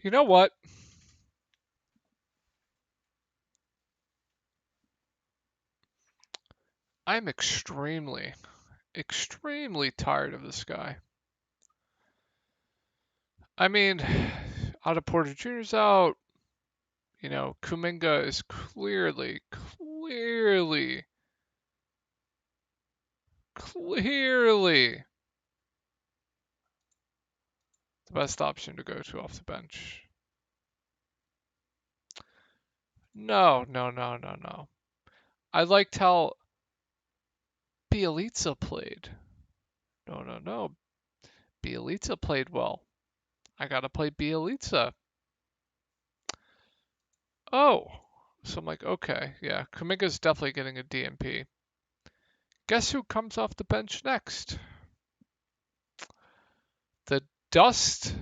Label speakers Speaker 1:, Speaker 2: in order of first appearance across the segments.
Speaker 1: You know what? I'm extremely, extremely tired of this guy. I mean, Otto Porter Jr.'s out. Kuminga is clearly the best option to go to off the bench. No, no, no, no, no. I liked how Bielitsa played. No, no, no. Bielitsa played well. I gotta play Bielitsa. Oh, so I'm like, okay, yeah, Kuminga's definitely getting a DMP. Guess who comes off the bench next? The dust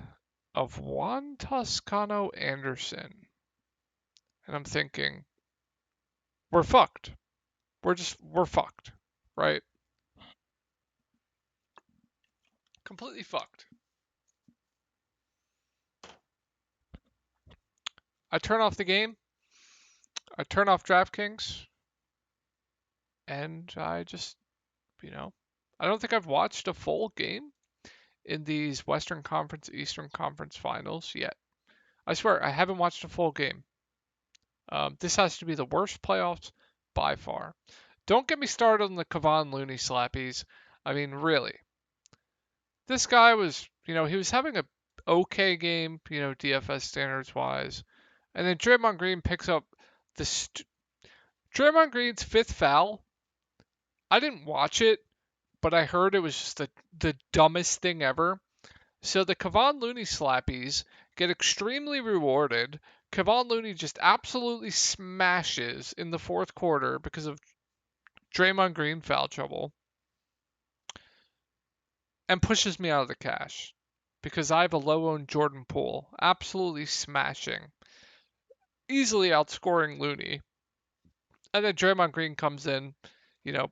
Speaker 1: of Juan Toscano Anderson. And I'm thinking, we're fucked. We're fucked, right? Completely fucked. I turn off the game, I turn off Draftkings, and I just, you know, I don't think I've watched a full game in these Western Conference, Eastern Conference finals yet. I swear, I haven't watched a full game. This has to be the worst playoffs by far. Don't get me started on the Kevon Looney slappies. I mean, really. This guy was, he was having a okay game, DFS standards wise. And then Draymond Green picks up the Draymond Green's fifth foul. I didn't watch it, but I heard it was just the dumbest thing ever. So the Kevon Looney slappies get extremely rewarded. Kevon Looney just absolutely smashes in the fourth quarter because of Draymond Green foul trouble and pushes me out of the cash because I have a low owned Jordan Poole, absolutely smashing, easily outscoring Looney. And then Draymond Green comes in,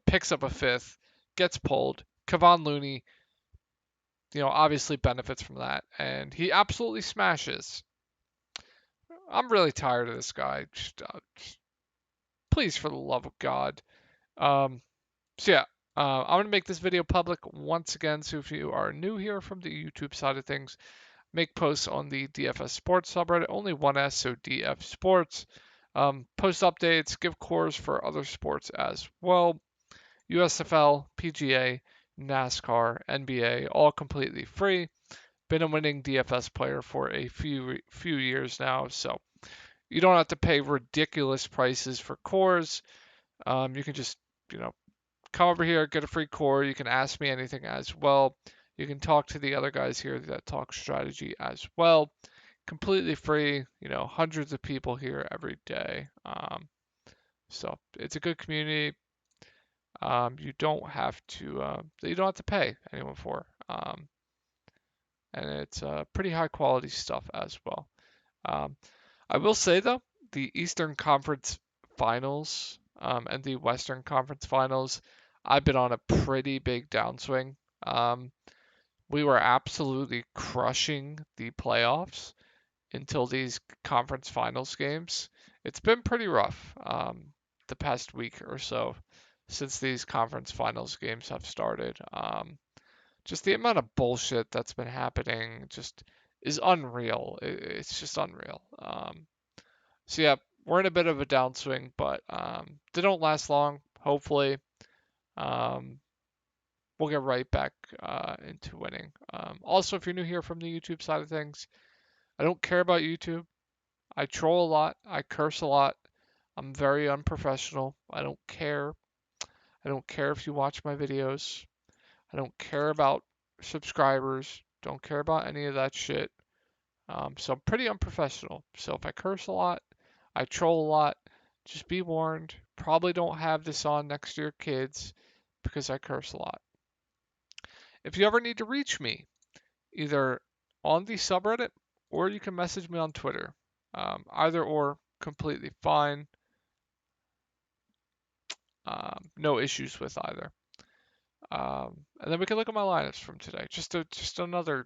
Speaker 1: picks up a fifth, gets pulled. Kevon Looney, obviously benefits from that, and he absolutely smashes. I'm really tired of this guy. Please, for the love of God. Um, so yeah, I'm gonna make this video public once again. So if you are new here from the YouTube side of things, make posts on the DFS Sports subreddit. Only one S, so DF Sports. Post updates, give cores for other sports as well. USFL, PGA, NASCAR, NBA, all completely free. Been a winning DFS player for a few years now, so you don't have to pay ridiculous prices for cores. You can just, come over here, get a free core. You can ask me anything as well. You can talk to the other guys here that talk strategy as well. Completely free, hundreds of people here every day. So it's a good community. You don't have to pay anyone for. And it's pretty high quality stuff as well. Um, I will say though, the Eastern Conference Finals and the Western Conference Finals, I've been on a pretty big downswing. We were absolutely crushing the playoffs until these conference finals games. It's been pretty rough the past week or so since these conference finals games have started. Just the amount of bullshit that's been happening just is unreal. It's just unreal. So yeah, we're in a bit of a downswing, but they don't last long. Hopefully, um, we'll get right back into winning. Also, if you're new here from the YouTube side of things, I don't care about YouTube. I troll a lot. I curse a lot. I'm very unprofessional. I don't care. I don't care if you watch my videos. I don't care about subscribers. Don't care about any of that shit. So I'm pretty unprofessional. So if I curse a lot, I troll a lot, just be warned. Probably don't have this on next to your kids because I curse a lot. If you ever need to reach me, either on the subreddit or you can message me on Twitter. Either or, completely fine. No issues with either. And then we can look at my lineups from today. Just another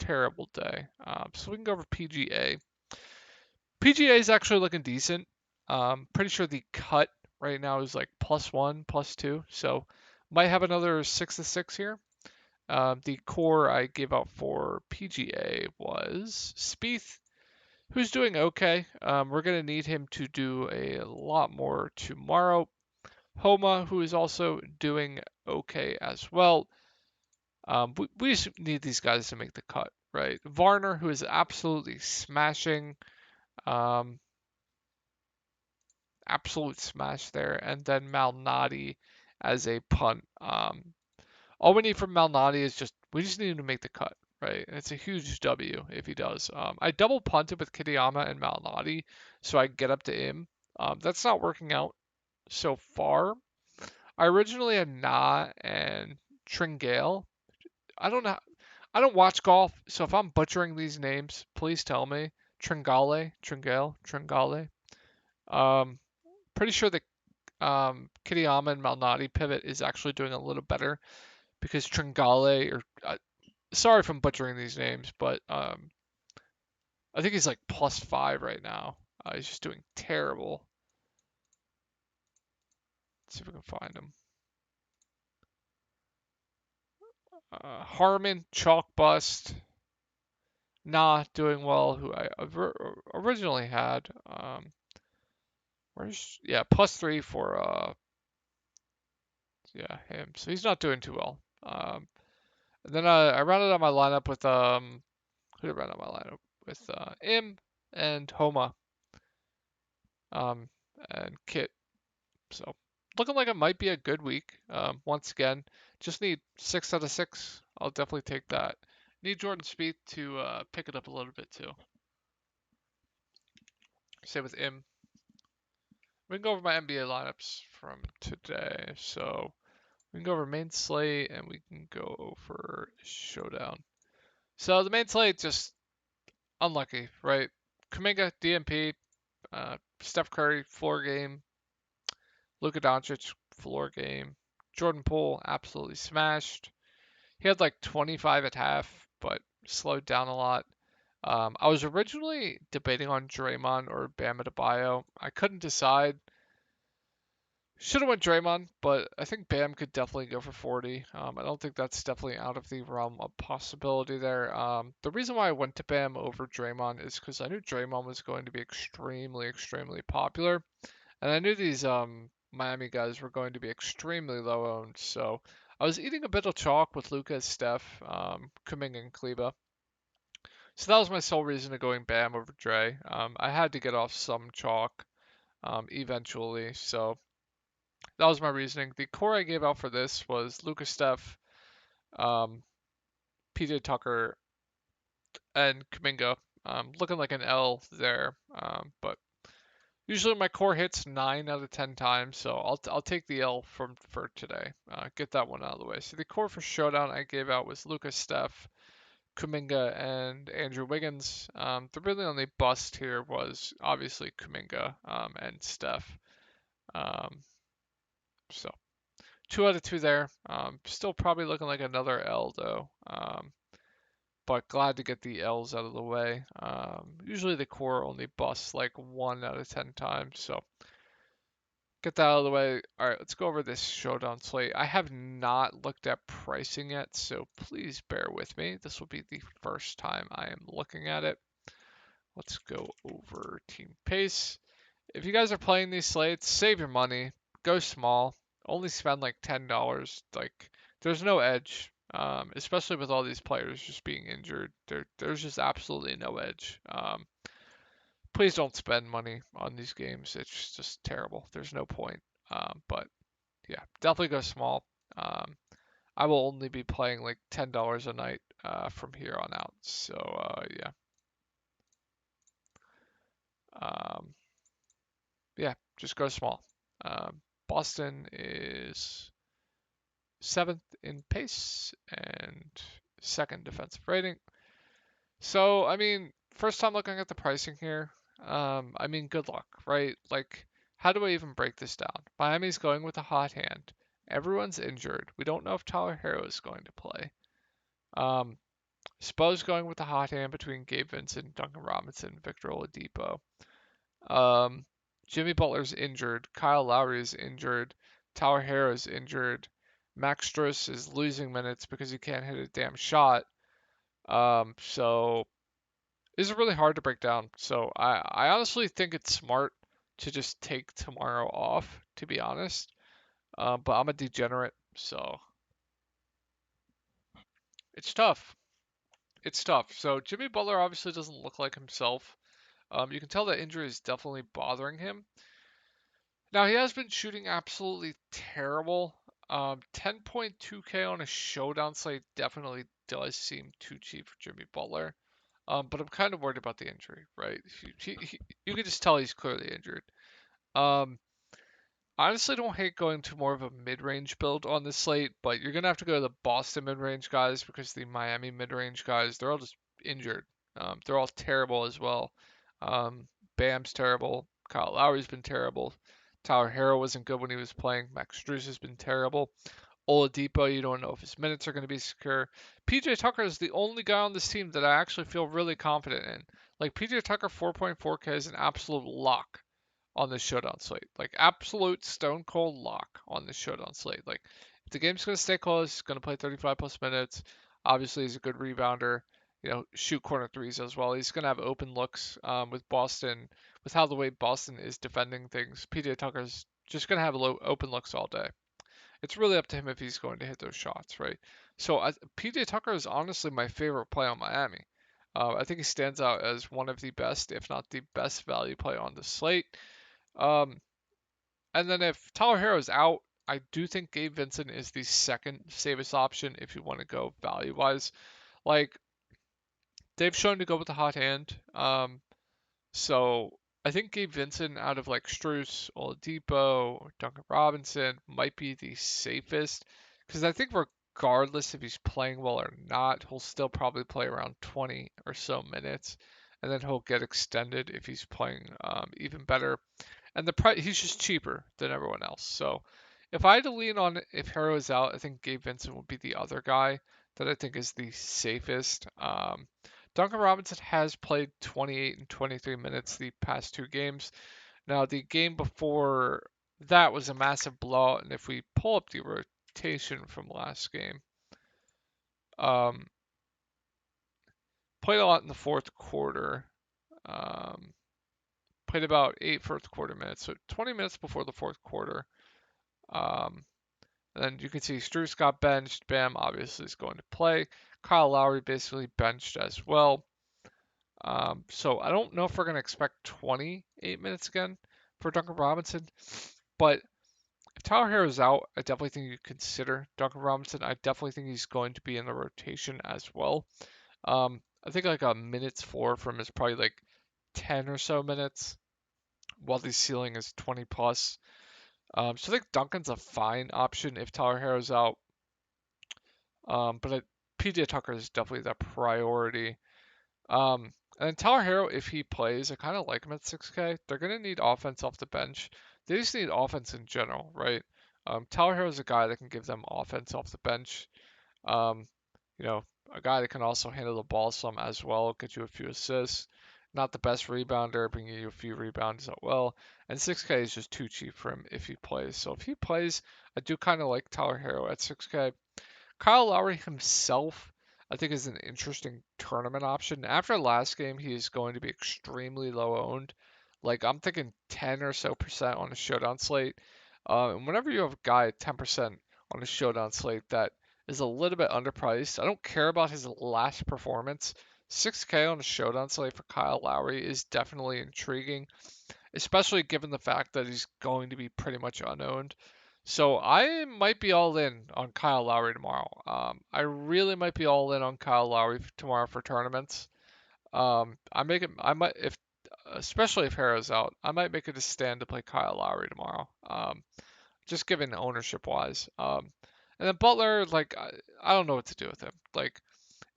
Speaker 1: terrible day. So we can go over PGA. PGA is actually looking decent. Pretty sure the cut right now is like +1, +2. So might have another 6 to 6 here. The core I gave out for PGA was Spieth, who's doing okay. We're going to need him to do a lot more tomorrow. Homa, who is also doing okay as well. We just need these guys to make the cut, right? Varner, who is absolutely smashing, um, absolute smash there, and then Malnati as a punt. All we need from Malnati is we just need him to make the cut, right? And it's a huge W if he does. I double punted with Kitayama and Malnati, so I get up to him. That's not working out so far. I originally had Na and Tringale. I don't know. I don't watch golf, so if I'm butchering these names, please tell me. Tringale. Um, Pretty sure that Kitayama and Malnati pivot is actually doing a little better because Tringale, or sorry if I'm butchering these names, but I think he's like +5 right now. He's just doing terrible. Let's see if we can find him. Harmon, chalk bust. Not doing well, who I originally had. +3 for him. So he's not doing too well. And then I rounded out my lineup with who did I round out my lineup with? Im and Homa, and Kit. So looking like it might be a good week. Once again, just need 6 out of 6. I'll definitely take that. Need Jordan Spieth to pick it up a little bit too. Same with Im. We can go over my NBA lineups from today. So we can go over main slate and we can go over showdown. So the main slate, just unlucky, right? Kuminga, DMP, Steph Curry, floor game. Luka Doncic, floor game. Jordan Poole, absolutely smashed. He had like 25 at half, but slowed down a lot. I was originally debating on Draymond or Bam Adebayo. I couldn't decide. Should have went Draymond, but I think Bam could definitely go for 40. I don't think that's definitely out of the realm of possibility there. The reason why I went to Bam over Draymond is because I knew Draymond was going to be extremely, extremely popular, and I knew these Miami guys were going to be extremely low owned. So I was eating a bit of chalk with Luka, Steph, Kuminga, and Kleba. So that was my sole reason to going Bam over Dre. I had to get off some chalk eventually, so that was my reasoning. The core I gave out for this was Lucas Steph, um, PJ Tucker, and Kuminga. Looking like an L there, but usually my core hits 9 out of 10 times, so I'll take the L for today. Get that one out of the way. So the core for showdown I gave out was Lucas Steph, Kuminga, and Andrew Wiggins. The really only bust here was obviously Kuminga and Steph. So 2 out of 2 there. Still probably looking like another L though. But glad to get the L's out of the way. Usually the core only busts like 1 out of 10 times, so get that out of the way. All right, let's go over this showdown slate. I have not looked at pricing yet, so please bear with me. This will be the first time I am looking at it. Let's go over team pace. If you guys are playing these slates, save your money. Go small. Only spend like $10. Like, there's no edge, especially with all these players just being injured. There's just absolutely no edge. Please don't spend money on these games. It's just terrible. There's no point. But yeah, definitely go small. I will only be playing like $10 a night from here on out. So yeah. Yeah, just go small. Boston is 7th in pace and 2nd defensive rating. So, I mean, first time looking at the pricing here. I mean, good luck, right? Like, how do I even break this down? Miami's going with a hot hand. Everyone's injured. We don't know if Tyler Hero is going to play. Spo's going with the hot hand between Gabe Vincent, Duncan Robinson, Victor Oladipo. Um, Jimmy Butler's injured. Kyle Lowry is injured. Tyler Herro is injured. Max Strus is losing minutes because he can't hit a damn shot. So it's really hard to break down. So I honestly think it's smart to just take tomorrow off, to be honest. But I'm a degenerate, so it's tough. It's tough. So Jimmy Butler obviously doesn't look like himself. You can tell that injury is definitely bothering him. Now he has been shooting absolutely terrible. 10.2K on a showdown slate definitely does seem too cheap for Jimmy Butler. But I'm kind of worried about the injury, right? You can just tell he's clearly injured. Um, Honestly, don't hate going to more of a mid-range build on this slate, but you're gonna have to go to the Boston mid-range guys because the Miami mid-range guys, they're all just injured. They're all terrible as well. Bam's terrible. Kyle Lowry's been terrible. Tyler Herro wasn't good when he was playing. Max Strus has been terrible. Oladipo, you don't know if his minutes are going to be secure. PJ Tucker is the only guy on this team that I actually feel really confident in. Like PJ Tucker 4.4K is an absolute lock on the showdown slate. Like absolute stone cold lock on the showdown slate. Like if the game's gonna stay close, gonna play 35 plus minutes. Obviously, he's a good rebounder. Shoot corner threes as well. He's gonna have open looks with Boston, with how the way Boston is defending things. PJ Tucker's just gonna have open looks all day. It's really up to him if he's going to hit those shots, right? So PJ Tucker is honestly my favorite play on Miami. I think he stands out as one of the best, if not the best value play on the slate. Um, and then if Tyler Herro is out, I do think Gabe Vincent is the second safest option if you want to go value wise. Like they've shown to go with the hot hand. So I think Gabe Vincent out of like Strus, Oladipo, or Duncan Robinson might be the safest because I think regardless if he's playing well or not, he'll still probably play around 20 or so minutes, and then he'll get extended if he's playing even better. And the price, he's just cheaper than everyone else. So if I had to lean on if Harrow is out, I think Gabe Vincent would be the other guy that I think is the safest. Duncan Robinson has played 28 and 23 minutes the past two games. Now the game before that was a massive blowout, and if we pull up the rotation from last game, um, played a lot in the fourth quarter. Um, Played about 8 fourth quarter minutes, so 20 minutes before the fourth quarter. Um, and then you can see Strus got benched. Bam obviously is going to play. Kyle Lowry basically benched as well. So I don't know if we're going to expect 28 minutes again for Duncan Robinson. But if Tyler Herro is out, I definitely think you consider Duncan Robinson. I definitely think he's going to be in the rotation as well. I think like a minutes from is probably like 10 or so minutes, while the ceiling is 20 plus. So I think Duncan's a fine option if Tyler Herro's out. But PJ Tucker is definitely the priority. And then Tyler Herro, if he plays, I kind of like him at 6K. They're going to need offense off the bench. They just need offense in general, right? Tyler Herro is a guy that can give them offense off the bench. Um, you know, a guy that can also handle the ball some as well, get you a few assists. Not the best rebounder, bringing you a few rebounds as well. And 6K is just too cheap for him if he plays. So if he plays, I do kind of like Tyler Herro at 6K. Kyle Lowry himself, I think, is an interesting tournament option. After last game, he is going to be extremely low owned. Like I'm thinking 10 or so percent on a showdown slate. And whenever you have a guy at 10% on a showdown slate that is a little bit underpriced, I don't care about his last performance. 6K on a showdown slate for Kyle Lowry is definitely intriguing, especially given the fact that he's going to be pretty much unowned. So I might be all in on Kyle Lowry tomorrow. I really might be all in on Kyle Lowry tomorrow for tournaments. I might if especially if Harrow's out, I might make it a stand to play Kyle Lowry tomorrow. Just given ownership wise. And then Butler, like I don't know what to do with him. Like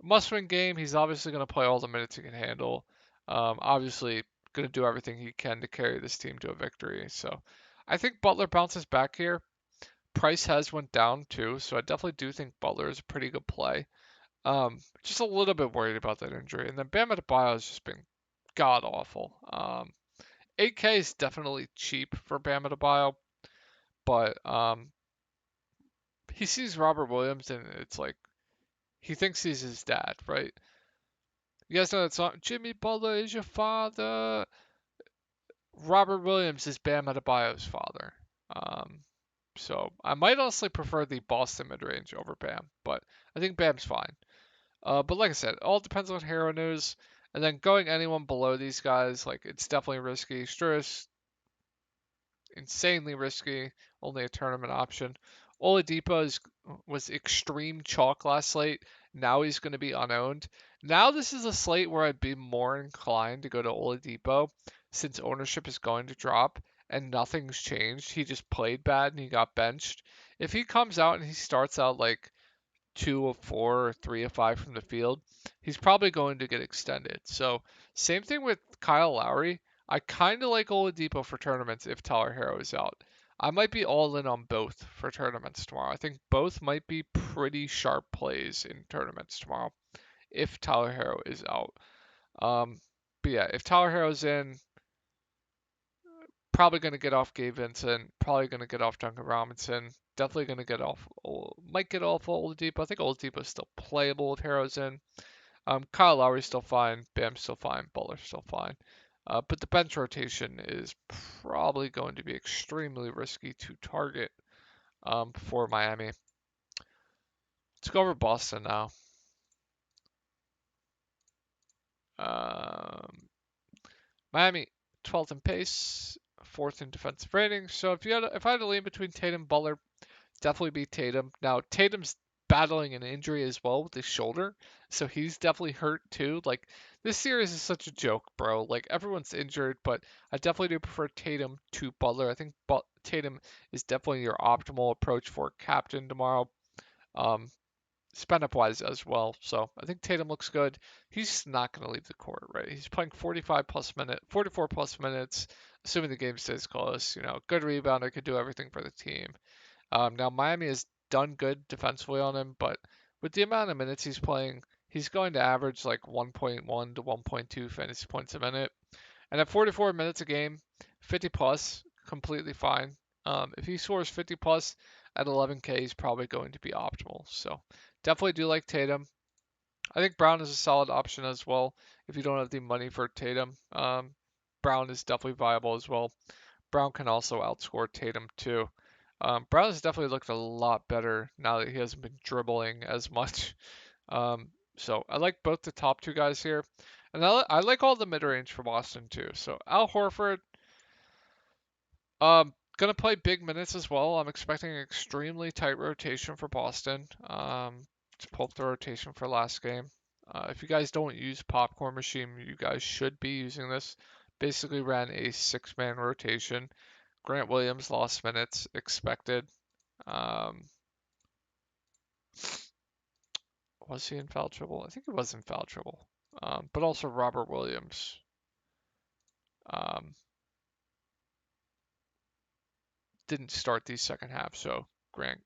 Speaker 1: must-win game. He's obviously going to play all the minutes he can handle. Obviously, going to do everything he can to carry this team to a victory. So, I think Butler bounces back here. Price has went down too, so I definitely do think Butler is a pretty good play. Just a little bit worried about that injury. And then Bam Adebayo has just been god awful. 8K is definitely cheap for Bam Adebayo, but he sees Robert Williams and it's like he thinks he's his dad, right? You guys know that song, Jimmy Butler is your father. Robert Williams is Bam Adebayo's father. Um, so I might honestly prefer the Boston mid-range over Bam, but I think Bam's fine. But like I said, it all depends on hero news. And then going anyone below these guys, like it's definitely risky. Struis, insanely risky, only a tournament option. Oladipo was extreme chalk last slate. Now he's going to be unowned. Now this is a slate where I'd be more inclined to go to Oladipo since ownership is going to drop and nothing's changed. He just played bad and he got benched. If he comes out and he starts out like 2 of 4 or 3 of 5 from the field, he's probably going to get extended. So same thing with Kyle Lowry. I kind of like Oladipo for tournaments if Tyler Hero is out. I might be all in on both for tournaments tomorrow. I think both might be pretty sharp plays in tournaments tomorrow if Tyler Hero is out. Um, but yeah, if Tyler Hero's in, probably going to get off Gabe Vincent, probably going to get off Duncan Robinson, definitely going to get off, might get off Oladipo. I think Oladipo is still playable with Heroes in. Kyle Lowry's still fine, Bam's still fine, Butler's still fine. But the bench rotation is probably going to be extremely risky to target for Miami. Let's go over Boston now. Um, Miami, 12th in pace, 4th in defensive rating. So if I had to lean between Tatum and Butler, definitely be Tatum. Now, Tatum's battling an injury as well with his shoulder, so he's definitely hurt too. Like, this series is such a joke, bro. Like, everyone's injured, but I definitely do prefer Tatum to Butler. I think Tatum is definitely your optimal approach for captain tomorrow. Um, Spend up wise as well. So I think Tatum looks good. He's not going to leave the court, right? He's playing 44 plus minutes, assuming the game stays close. Good rebounder, could do everything for the team. Now Miami has done good defensively on him, but with the amount of minutes he's playing, he's going to average like 1.1 to 1.2 fantasy points a minute. And at 44 minutes a game, 50 plus, completely fine. If he scores 50 plus at 11K, he's probably going to be optimal. So definitely do like Tatum. I think Brown is a solid option as well if you don't have the money for Tatum. Brown is definitely viable as well. Brown can also outscore Tatum too. Brown has definitely looked a lot better now that he hasn't been dribbling as much. So I like both the top two guys here. And I like all the mid-range for Boston too. So Al Horford, gonna play big minutes as well. I'm expecting an extremely tight rotation for Boston. To pull up the rotation for last game. If you guys don't use Popcorn Machine, you guys should be using this. Basically ran a 6-man rotation. Grant Williams lost minutes expected. Was he in foul trouble? I think he was in foul trouble. But also Robert Williams um, didn't start the second half, so Grant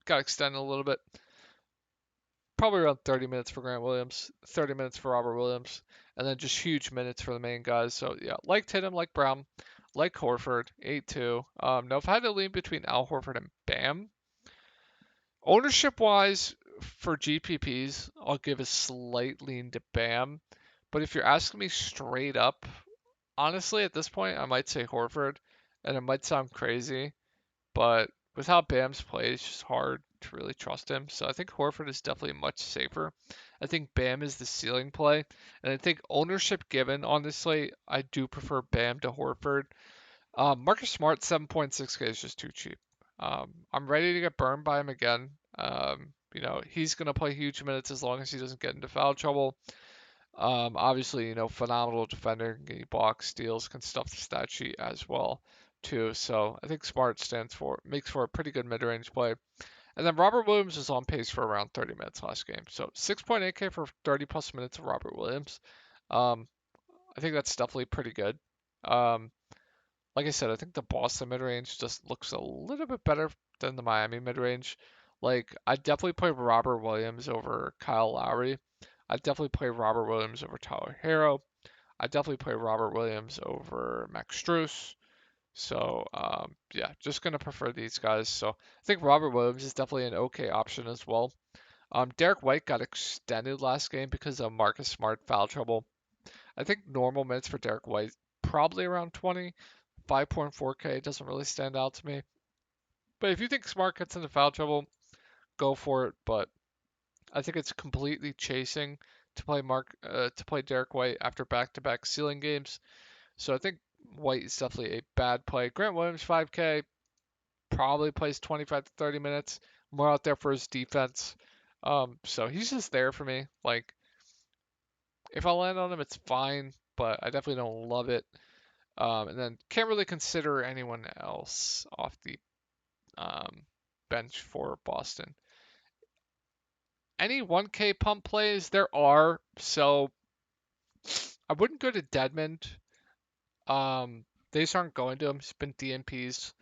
Speaker 1: got extended a little bit. Probably around 30 minutes for Grant Williams, 30 minutes for Robert Williams, and then just huge minutes for the main guys. So yeah, like Tatum, like Brown, like Horford, 8-2. Now if I had to lean between Al Horford and Bam, ownership wise for GPPs, I'll give a slight lean to Bam. But if you're asking me straight up, honestly, at this point, I might say Horford, and it might sound crazy, but with how Bam's played, it's just hard to really trust him. So I think Horford is definitely much safer. I think Bam is the ceiling play, and I think ownership given on this slate, I do prefer Bam to Horford. Marcus Smart 7.6K is just too cheap. I'm ready to get burned by him again. He's gonna play huge minutes as long as he doesn't get into foul trouble. Obviously, phenomenal defender, can get blocks, steals, can stuff the stat sheet as well, too. So I think Smart makes for a pretty good mid-range play. And then Robert Williams is on pace for around 30 minutes last game. So 6.8K for 30 plus minutes of Robert Williams. Um, I think that's definitely pretty good. Um, like I said, I think the Boston mid-range just looks a little bit better than the Miami mid-range. Like, I'd definitely play Robert Williams over Kyle Lowry. I'd definitely play Robert Williams over Tyler Hero. I'd definitely play Robert Williams over Max Strus. So, yeah, just going to prefer these guys. So, I think Robert Williams is definitely an okay option as well. Derek White got extended last game because of Marcus Smart foul trouble. I think normal minutes for Derek White probably around 20. 5.4K doesn't really stand out to me. But if you think Smart gets into foul trouble, go for it. But I think it's completely chasing to play Derek White after back-to-back ceiling games. So I think White is definitely a bad play. Grant Williams 5K probably plays 25 to 30 minutes. More out there for his defense. So he's just there for me. Like, if I land on him, it's fine, but I definitely don't love it. And then can't really consider anyone else off the um, bench for Boston. Any 1K pump plays there are, so I wouldn't go to Deadman. They just aren't going to him. He's been DNPs.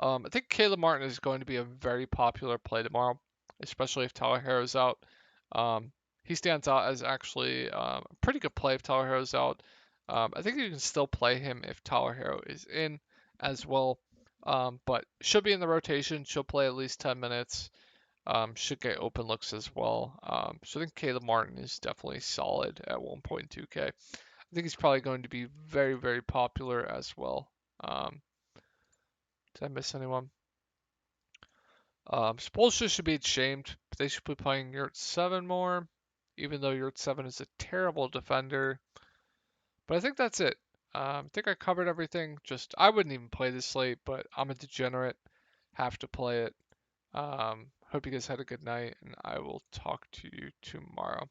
Speaker 1: I think Caleb Martin is going to be a very popular play tomorrow, especially if Tyler Harrow's out. Um, he stands out as actually a pretty good play if Tyler Harrow's out. I think you can still play him if Tyler Harrow is in as well. But should be in the rotation. Should play at least 10 minutes. Should get open looks as well. So I think Caleb Martin is definitely solid at 1.2K. I think he's probably going to be very, very popular as well. Um, did I miss anyone? Spolstra should be ashamed. They should be playing Yurt 7 more, even though Yurt 7 is a terrible defender. But I think that's it. I think I covered everything. Just I wouldn't even play this slate, but I'm a degenerate. Have to play it. Hope you guys had a good night, and I will talk to you tomorrow.